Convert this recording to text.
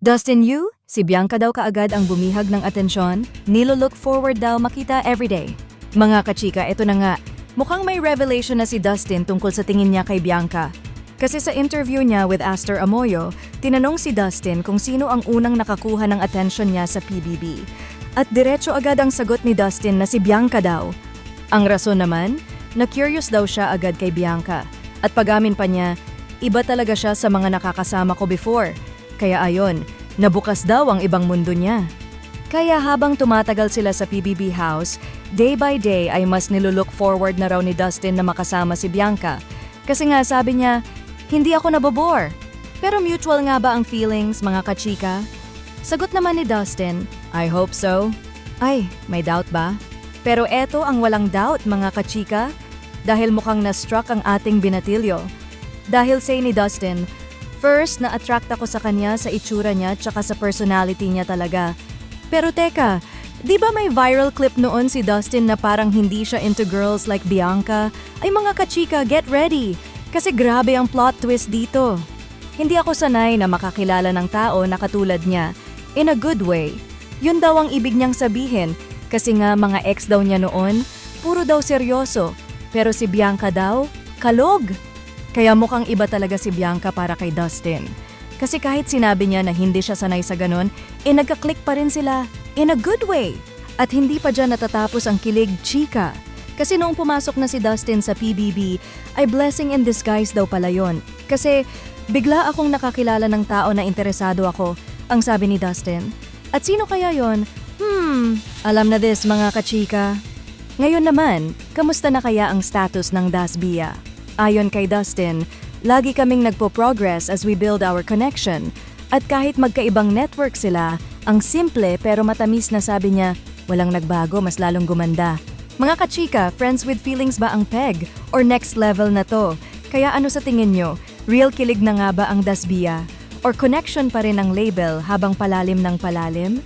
Dustin Yu, si Bianca daw kaagad ang bumihag ng atensyon, nilo-look forward daw makita everyday. Mga kachika, ito na nga, mukhang may revelation na si Dustin tungkol sa tingin niya kay Bianca. Kasi sa interview niya with Astor Amoyo, tinanong si Dustin kung sino ang unang nakakuha ng atensyon niya sa PBB. At diretso agad ang sagot ni Dustin na si Bianca daw. Ang rason naman, na-curious daw siya agad kay Bianca. At pag-amin pa niya, iba talaga siya sa mga nakakasama ko before. Kaya ayon, nabukas daw ang ibang mundo niya. Kaya habang tumatagal sila sa PBB house, day by day ay mas nilulook forward na raw ni Dustin na makasama si Bianca. Kasi nga sabi niya, hindi ako nabobore. Pero mutual nga ba ang feelings, mga kachika? Sagot naman ni Dustin, I hope so. Ay, may doubt ba? Pero eto ang walang doubt, mga kachika. Dahil mukhang na-struck ang ating binatilyo. Dahil say ni Dustin, first, na-attract ako sa kanya sa itsura niya tsaka sa personality niya talaga. Pero teka, di ba may viral clip noon si Dustin na parang hindi siya into girls like Bianca? Ay mga kachika, get ready! Kasi grabe ang plot twist dito. Hindi ako sanay na makakilala ng tao na katulad niya, in a good way. Yun daw ang ibig niyang sabihin, kasi nga mga ex daw niya noon, puro daw seryoso. Pero si Bianca daw, kalog! Kaya mukhang iba talaga si Bianca para kay Dustin. Kasi kahit sinabi niya na hindi siya sanay sa ganon, nagka-click pa rin sila, in a good way. At hindi pa dyan natatapos ang kilig, chika. Kasi noong pumasok na si Dustin sa PBB, ay blessing in disguise daw pala yon. Kasi bigla akong nakakilala ng tao na interesado ako, ang sabi ni Dustin. At sino kaya yon? Alam na this mga kachika. Ngayon naman, kamusta na kaya ang status ng Dasbia? Ayon kay Dustin, lagi kaming nagpo-progress as we build our connection. At kahit magkaibang network sila, ang simple pero matamis na sabi niya, walang nagbago, mas lalong gumanda. Mga kachika, friends with feelings ba ang peg? Or next level na to? Kaya ano sa tingin nyo? Real kilig na nga ba ang Dasbia? Or connection pa rin ang label habang palalim ng palalim?